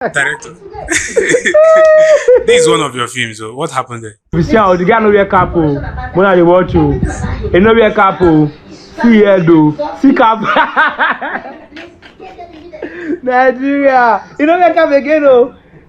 Director. This is one of your films. So what happened there? We see how the guy no wear cap. When I watch you, he no wear cap. Chinedu, see cap. Nigeria, he no wear cap again.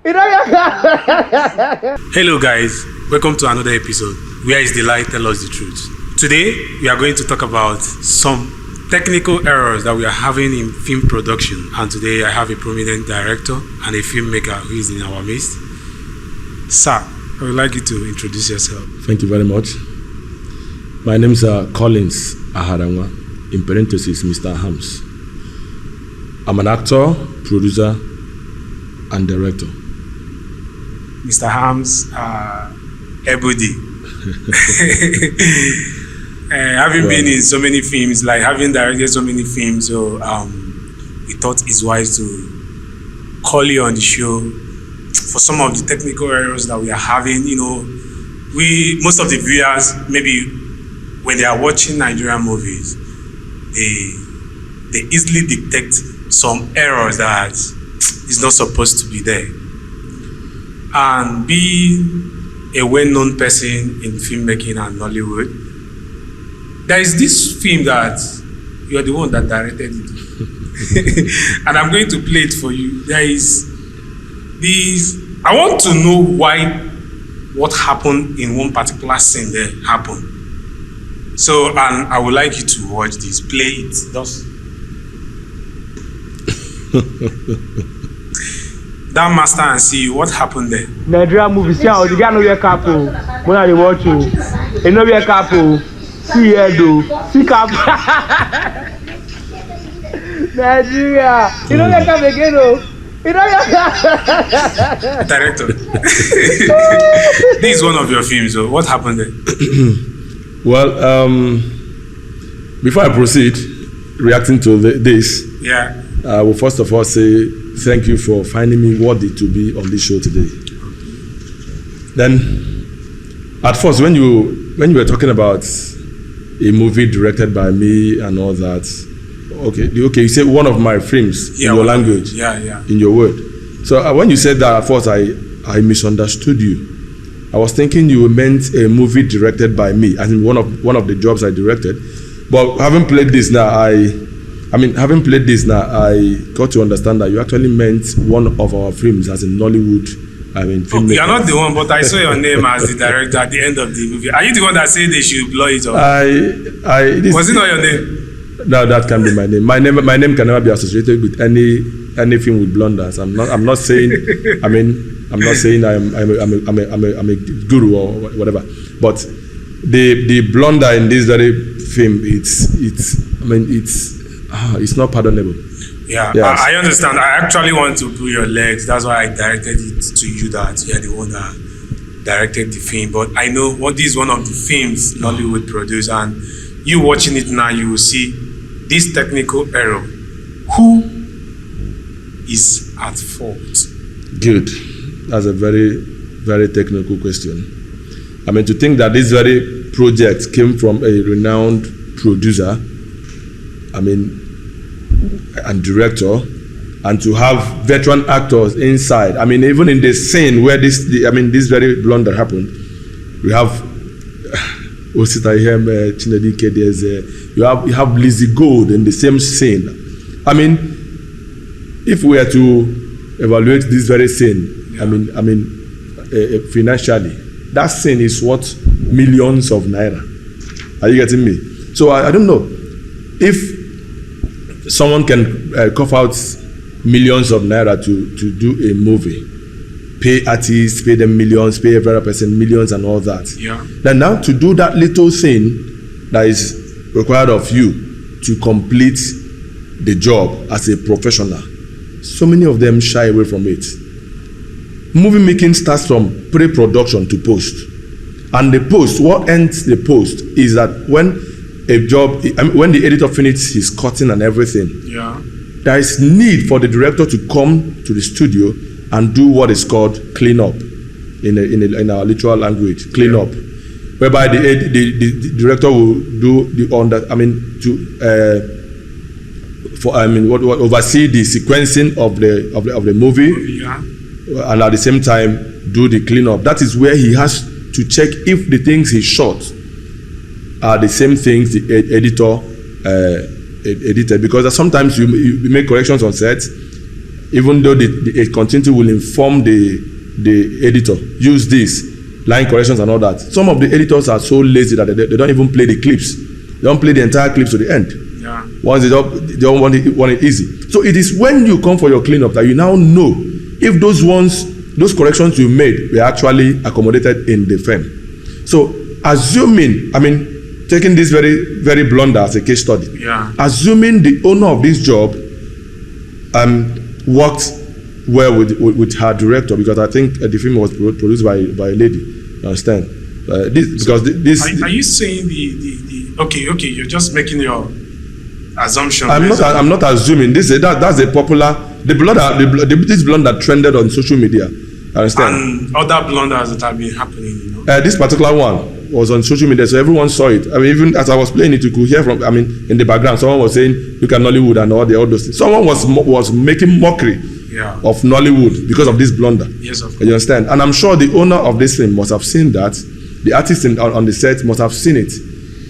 He no wear cap. Hello guys, welcome to another episode. Where is the light? Tell us the truth. Today we are going to talk about some technical errors that we are having in film production, and today I have a prominent director and a filmmaker who is in our midst. Sir, I would like you to introduce yourself. Thank you very much. My name is Collins Ahadangwa, in parentheses Mr. Ahams. I'm an actor, producer, and director. Mr. Ahams, Ebudi. Having been in so many films, like having directed so many films, so we thought it's wise to call you on the show for some of the technical errors that we are having. You know, most of the viewers, maybe when they are watching Nigerian movies, they easily detect some errors that is not supposed to be there. And being a well-known person in filmmaking and Nollywood, there is this film that you are the one that directed it. And I'm going to play it for you. There is this, I want to know what happened in one particular scene there happened. So, and I would like you to watch this, play it. Just that master and see what happened there. Nigeria movie, see how the guy no wear cap. When I watch you, he no wear cap. Chinedu, see cap. Nigeria, he no wear cap again. He no wear cap. Director. This is one of your films. So what happened there? Well, before I proceed, reacting to this, yeah, I will first of all say thank you for finding me worthy to be on this show today. Then, at first, when you were talking about a movie directed by me and all that, okay, you said one of my films in your language, in your word. So when you said that, at first I misunderstood you. I was thinking you meant a movie directed by me, as in one of the jobs I directed. But having played this now, I got to understand that you actually meant one of our films as in Nollywood. You are not the one, but I saw your name as the director at the end of the movie. Are you the one that said they should blow it up? Was it not your name? No, that can be my name. My name can never be associated with any film with blunders. I'm not saying. I'm not saying I'm a guru or whatever. But the blunder in this very film, it's not pardonable. Yeah, yes. I understand. I actually want to pull your legs. That's why I directed it to you, that you are the one that directed the film. But I know this is one of the films Nollywood produced, and you watching it now, you will see this technical error. Who is at fault? Good. That's a very, very technical question. To think that this very project came from a renowned producer, and director, and to have veteran actors inside. Even in the scene where this very blunder happened, we have Osita, iheme, Chinedu, ikedieze. You have Lizzy in the same scene. If we are to evaluate this very scene, financially, that scene is worth millions of naira. Are you getting me? So I don't know if someone can cough out millions of naira to do a movie, pay artists, pay them millions, pay every person millions and all that. Yeah. Then now to do that little thing that is required of you to complete the job as a professional, so many of them shy away from it. Movie making starts from pre-production to post. And the post, what ends the post is that when the editor finishes his cutting and everything, there is need for the director to come to the studio and do what is called clean up in our literal language, clean up, whereby the director will do oversee the sequencing of the movie, Yeah. and at the same time do the cleanup. That is where he has to check if the things he shot are the same things the editor edited, because sometimes you make corrections on set, even though the continuity will inform the editor, use this line corrections and all that. Some of the editors are so lazy that they don't even play the clips. They don't play the entire clips to the end. Yeah. Once they don't want it easy. So it is when you come for your cleanup that you now know if those corrections you made were actually accommodated in the film. So taking this very, very blunder as a case study. Yeah. Assuming the owner of this job worked well with her director, because I think the film was produced by a lady. You understand? Are you saying the okay? You're just making your assumption. I'm not assuming this. That's a popular this blunder trended on social media. Understand? And other blunders that have been happening. This particular one was on social media, so everyone saw it. Even as I was playing it, you could hear from. In the background, someone was saying, "Look at Nollywood and all those things." Someone was making mockery of Nollywood because of this blunder. Yes, of course. You understand? And I'm sure the owner of this film must have seen that. The artist on the set must have seen it.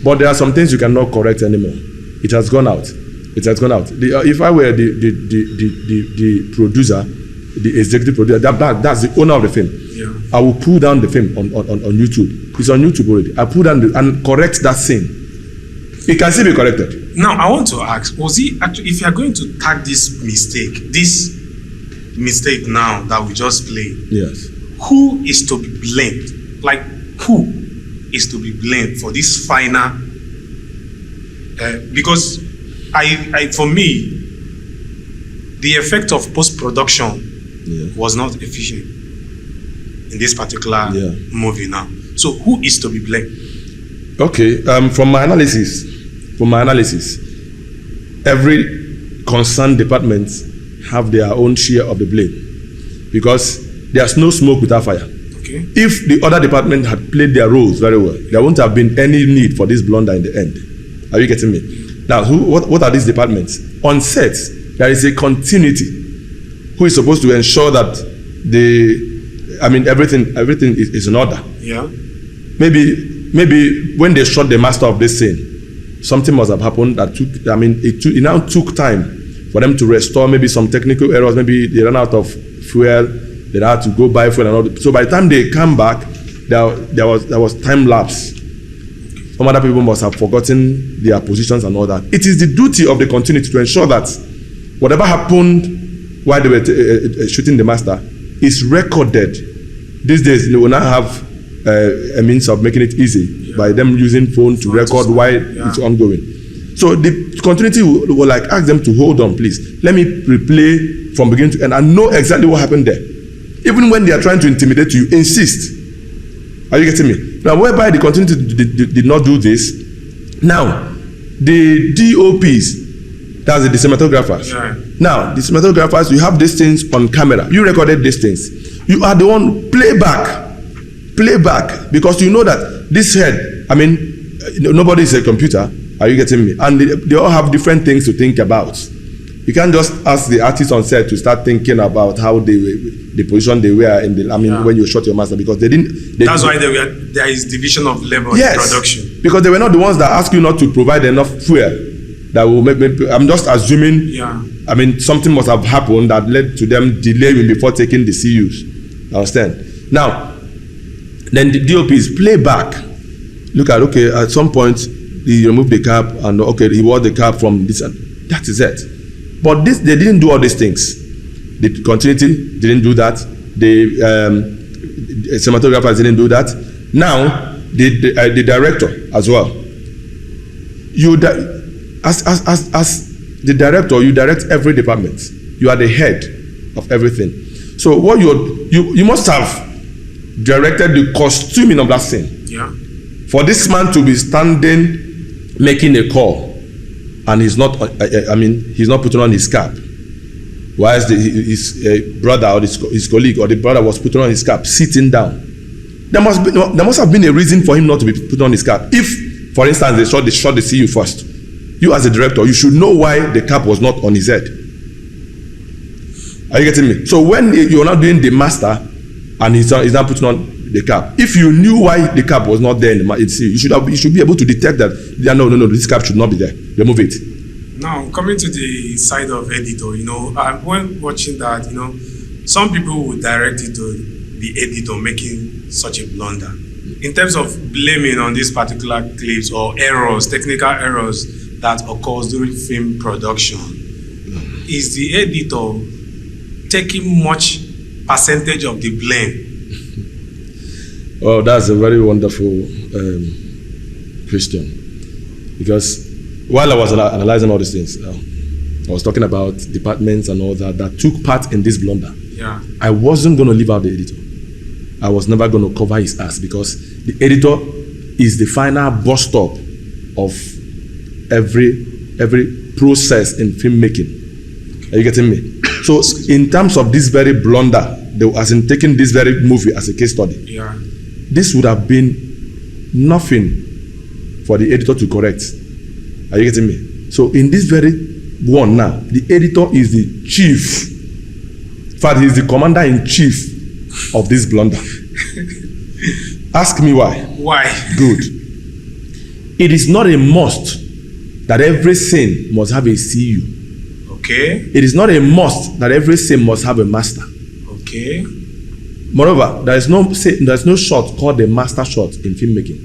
But there are some things you cannot correct anymore. It has gone out. If I were the producer, the executive producer, that's the owner of the film. Yeah. I will pull down the film on YouTube. It's on YouTube already. I pull down and correct that scene. It can still be corrected. Now I want to ask, was he actually, if you are going to tag this mistake now that we just played, Yes. who is to be blamed? Like, who is to be blamed for this final? Because for me, the effect of post-production was not efficient in this particular movie now. So who is to be blamed? Okay, from my analysis, every concerned department have their own share of the blame, because there's no smoke without fire. Okay. If the other department had played their roles very well, there wouldn't have been any need for this blunder in the end. Are you getting me? Now, what are these departments? On set, there is a continuity who is supposed to ensure that everything is in order. Yeah. Maybe when they shot the master of this scene, something must have happened that it now took time for them to restore maybe some technical errors. Maybe they ran out of fuel, they had to go buy fuel and all that. So by the time they come back, there was time lapse. Some other people must have forgotten their positions and all that. It is the duty of the continuity to ensure that whatever happened while they were shooting the master is recorded. These days, they will now have a means of making it easy by them using phone to record while it's ongoing. So the continuity will like ask them to hold on, please. Let me replay from beginning to end and know exactly what happened there. Even when they are trying to intimidate you, insist. Are you getting me? Now, whereby the continuity did not do this, now the DOPs, that's the cinematographers. Yeah. Now, the cinematographers, you have these things on camera. You recorded these things. You are the one playback, because you know that this head, nobody is a computer. Are you getting me? And they all have different things to think about. You can't just ask the artists on set to start thinking about how the position they were in when you shot your master, because they didn't. That's why there is division of labor in production. Because they were not the ones that asked you not to provide enough fuel that will make. I'm just assuming. Yeah. Something must have happened that led to them delaying before taking the CUs. Understand? Now, then the DOPs play back. Look at some point he removed the cap and he wore the cap from this, and that is it. But they didn't do all these things. The continuity didn't do that. The cinematographers didn't do that. Now the director as well. As the director, you direct every department. You are the head of everything. So what you must have directed the costuming of that scene. Yeah. For this man to be standing making a call, and he's not putting on his cap, whilst his brother or his colleague or the brother was putting on his cap, sitting down. There must have been a reason for him not to be putting on his cap. If, for instance, they shot the CU first, You as a director, you should know why the cap was not on his head. Are you getting me? So when you're not doing the master and he's not putting on the cap, if you knew why the cap was not there in the you should be able to detect that. Yeah, no, this cap should not be there. Remove it. Now, coming to the side of editor, when watching that, some people would direct it to the editor making such a blunder. In terms of blaming on these particular clips or errors, technical errors that occurs during film production, is the editor taking much percentage of the blame? Oh, that's a very wonderful question. Because while I was analyzing all these things, I was talking about departments and all that took part in this blunder. Yeah. I wasn't going to leave out the editor. I was never going to cover his ass, because the editor is the final bus stop of every process in filmmaking. Are you getting me? So in terms of this very blunder, as in taking this very movie as a case study, yeah, this would have been nothing for the editor to correct. Are you getting me? So in this very one now, the editor is the chief. In fact, he's the commander-in-chief of this blunder. Ask me why. Why? Good. It is not a must that every scene must have a CU. Okay. It is not a must that every scene must have a master. Okay. Moreover, there is no shot called the master shot in filmmaking.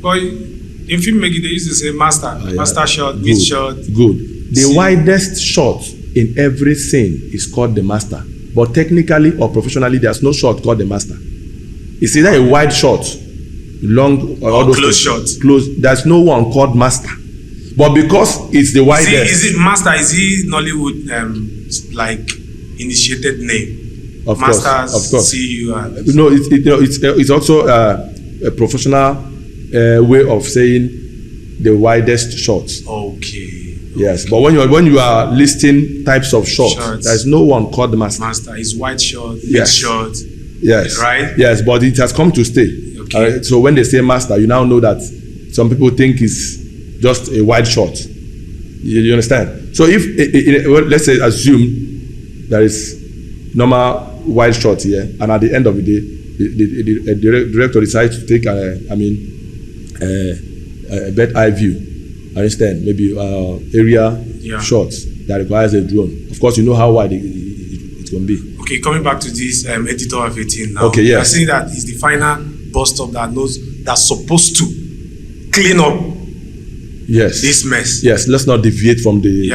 But in filmmaking, they used to say master, master shot, mid shot. Good. The widest shot in every scene is called the master. But technically or professionally, there's no shot called the master. It's either a wide shot, long, or all those close shot. Close. There's no one called master. But because it's the widest. Is it master? Is he Nollywood like initiated name? Of Masters, course, of course. CU. No, it's also a professional way of saying the widest shots. Okay. Yes, but when you are listing types of shots, there is no one called the master. Master is wide shot, Yes. mid shot. Yes. Right? Yes, but it has come to stay. Okay. So when they say master, you now know that some people think it's just a wide shot. You understand? So if let's say assume there is normal wide shot here, and at the end of the day, the director decides to take a bird eye view. Understand? Maybe area shots that requires a drone. Of course, you know how wide it's going to be. Okay, coming back to this editor of 18 now. Okay, yes. I think that is the final bus stop that's supposed to clean up this mess. Yes, let's not deviate from the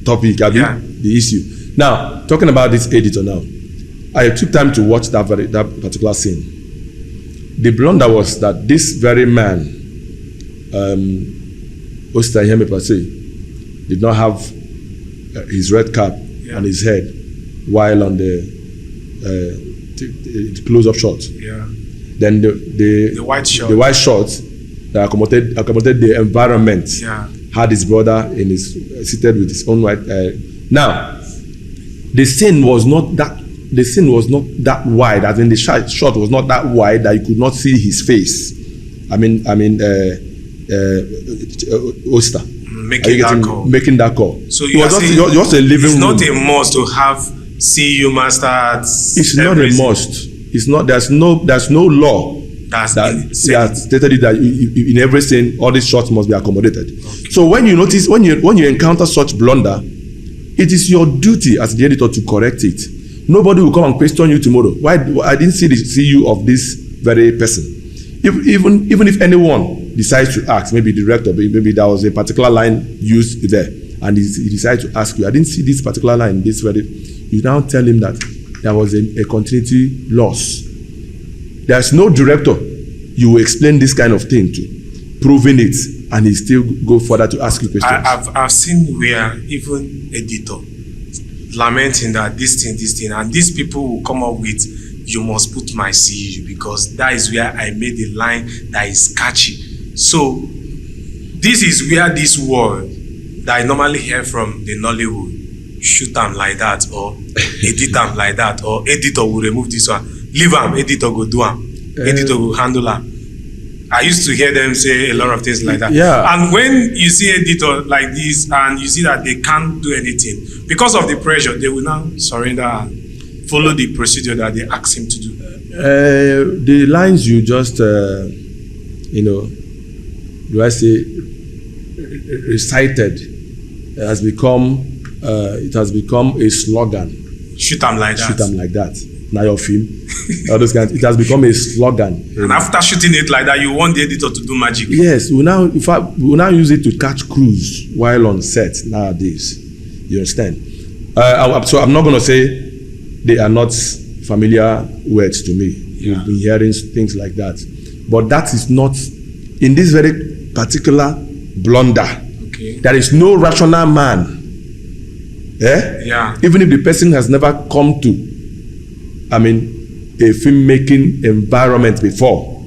topic, the issue. Now, talking about this editor now, I took time to watch that particular scene. The blunder was that this very man, Osita iheme per se, did not have his red cap on his head while on the close-up shot. Yeah. Then the white shot. The white shot that accommodated the environment had his brother seated with his own white. Now, the scene was not that wide. I mean, the shot was not that wide that you could not see his face. Osita making that call. So you are saying just a living it's room. not a must to have CU master at It's not a must. It's not. There's no law that stated it that in every scene all these shots must be accommodated. Okay. So when you encounter such blunder, it is your duty as the editor to correct it. Nobody will come and question you tomorrow. Why I didn't see the CU of this very person. Even if anyone decides to ask, maybe the director, maybe there was a particular line used there, and he decides to ask you, I didn't see this particular line, you now tell him that there was a continuity loss. There's no director you will explain this kind of thing to, proving it, and he still go further to ask you questions. I've seen where even editor lamenting that this thing, and these people will come up with, you must put my CU because that is where I made a line that is catchy. So this is where this word that I normally hear from the Nollywood, shoot them like that, or edit them like that, or editor will remove this one, leave them, editor go do them, editor will handle them. I used to hear them say a lot of things like that. Yeah. And when you see editor like this and you see that they can't do anything, because of the pressure, they will now surrender and follow the procedure that they ask him to do. The lines you just, do I say, recited has become, it has become a slogan. Shoot them like that. Shoot them like that. Now your film. All those kinds. It has become a slogan. And after shooting it like that, you want the editor to do magic. Yes, we now use it to catch crews while on set nowadays. You understand? So I'm not going to say they are not familiar words to me. Yeah. You've been hearing things like that, but that is not in this very particular blunder. Okay. There is no rational man. Yeah. Even if the person has never come to, a filmmaking environment before,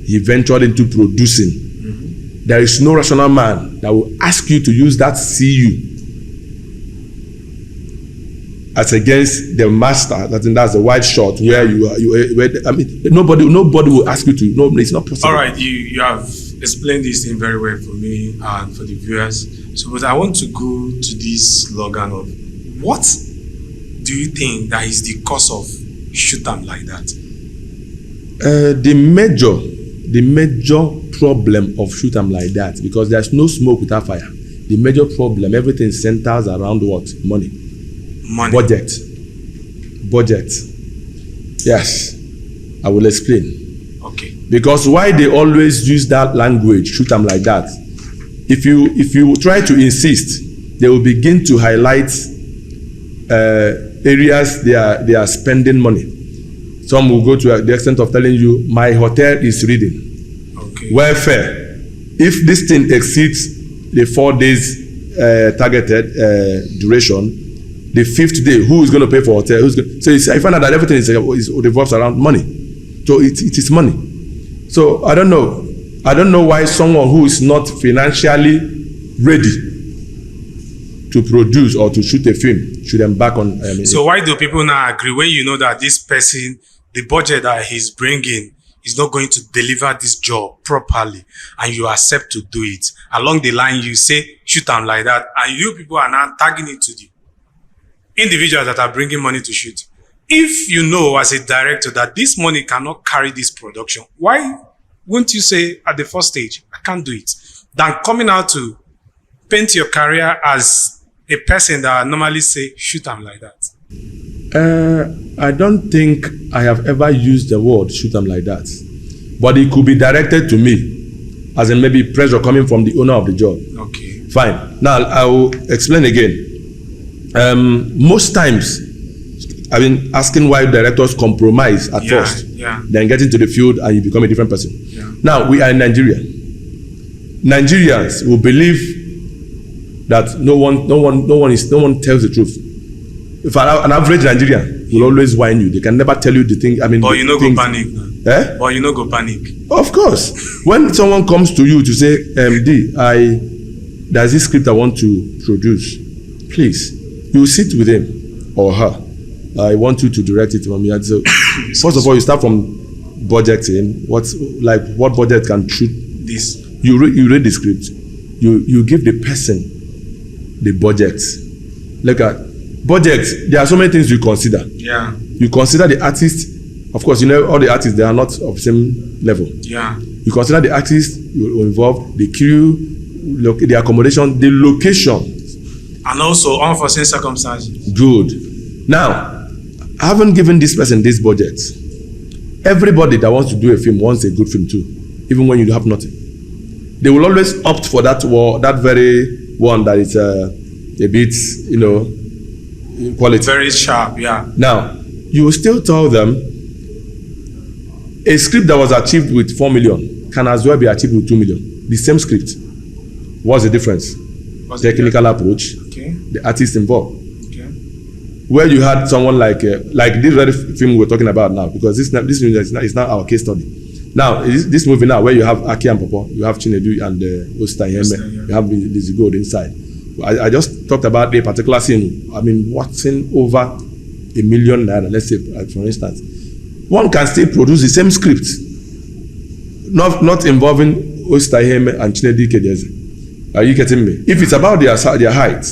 he ventured into producing. Mm-hmm. There is no rational man that will ask you to use that CU as against the master. That's the white shot where nobody will ask you to. No, it's not possible. All right, you have explained this thing very well for me and for the viewers. So, but I want to go to this slogan of what do you think that is the cause of shoot them like that? The major problem of shoot them like that, because there's no smoke without fire. The major problem, everything centers around what? Money. Budget. Yes, I will explain. Okay. Because why they always use that language, shoot them like that. If you try to insist, they will begin to highlight areas they are spending money. Some will go to the extent of telling you, my hotel is reading. Okay. Welfare. If this thing exceeds the 4 days targeted duration, the 5th day, who is going to pay for hotel? So I find out that everything revolves around money. So it is money. So I don't know why someone who is not financially ready to produce or to shoot a film should embark on. So why do people now agree when you know that this person, the budget that he's bringing is not going to deliver this job properly, and you accept to do it? Along the line, you say shoot them like that, and you people are now tagging it to the individuals that are bringing money to shoot. If you know as a director that this money cannot carry this production, why won't you say at the first stage, I can't do it, than coming out to paint your career as a person that normally say shoot them like that? I don't think I have ever used the word shoot them like that, but it could be directed to me, as in maybe pressure coming from the owner of the job. Okay. Fine. Now I will explain again. Most times, I've been asking why directors compromise at first, then get into the field and you become a different person. Yeah. Now we are in Nigeria. Nigerians will believe that no one tells the truth. If an average Nigerian will always whine you, they can never tell you the thing. But you know go panic. But you know go panic. Of course. When someone comes to you to say, there's this script I want to produce, please, you sit with him or her. I want you to direct it for me. So, first of all, you start from budgeting. What budget can shoot this? You read the script. You give the person the budget. Look at budget. There are so many things you consider. Yeah. You consider the artist. Of course, all the artists, they are not of the same level. Yeah. You consider the artist you involved, the crew, the accommodation, the location. And also unforeseen circumstances. Good. Now, I haven't given this person this budget. Everybody that wants to do a film wants a good film too, even when you have nothing. They will always opt for that very one that is a bit, quality. Very sharp, yeah. Now, you will still tell them a script that was achieved with 4 million can as well be achieved with 2 million. The same script. What's the difference? Technical approach, okay. The artist involved. Okay. Where you had someone like this very film we're talking about now, because this is not our case study. Now, this movie now where you have Aki and Popo, you have Chinedu and Osita, iheme, you have Lizzy inside. I just talked about a particular scene. What's in over $1 million naira, let's say, for instance. One can still produce the same script not involving Osita, iheme, and Chinedu, ikedieze. Are you getting me? If it's about their height,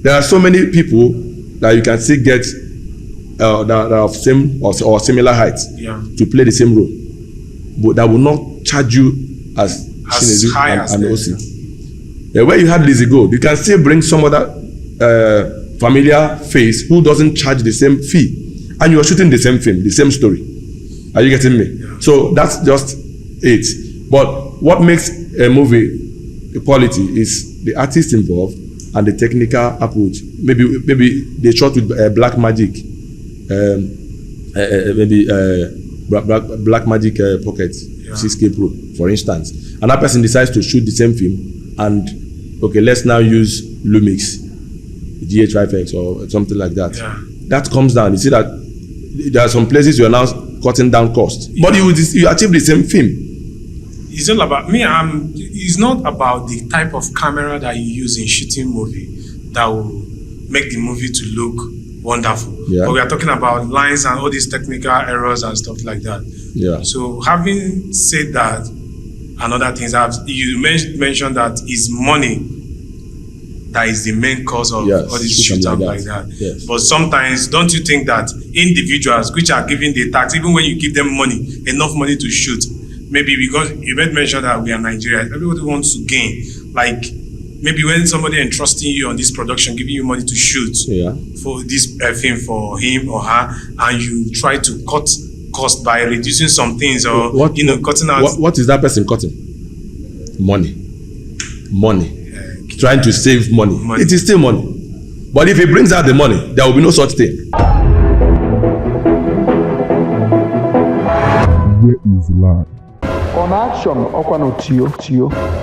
there are so many people that you can still get that are of same or similar height to play the same role, but that will not charge you as Chinedu and Osita. Where you had Lizzy go, you can still bring some other familiar face who doesn't charge the same fee, and you are shooting the same film, the same story. Are you getting me? Yeah. So that's just it. But what makes a movie a quality is the artist involved and the technical approach. Maybe they shot with black magic, black magic pocket 6K Pro, for instance. And that person decides to shoot the same film, and okay, let's now use Lumix, GH5X or something like that. Yeah. That comes down. You see that there are some places you are now cutting down cost, but you achieve the same film. It's not about me. It's not about the type of camera that you use in shooting movie that will make the movie to look wonderful. Yeah. But we are talking about lines and all these technical errors and stuff like that. Yeah. So having said that, and other things, you mentioned that it's money that is the main cause of all these shoots like that. Yes. But sometimes, don't you think that individuals which are giving the tax, even when you give them money, enough money to shoot, maybe because you made mention that we are Nigerians, everybody wants to gain. Like maybe when somebody entrusting you on this production, giving you money to shoot for this film for him or her, and you try to cut cost by reducing some things or cutting out. What is that person cutting? Money. Trying to save money. It is still money. But if he brings out the money, there will be no such thing. Where is the lie? On action,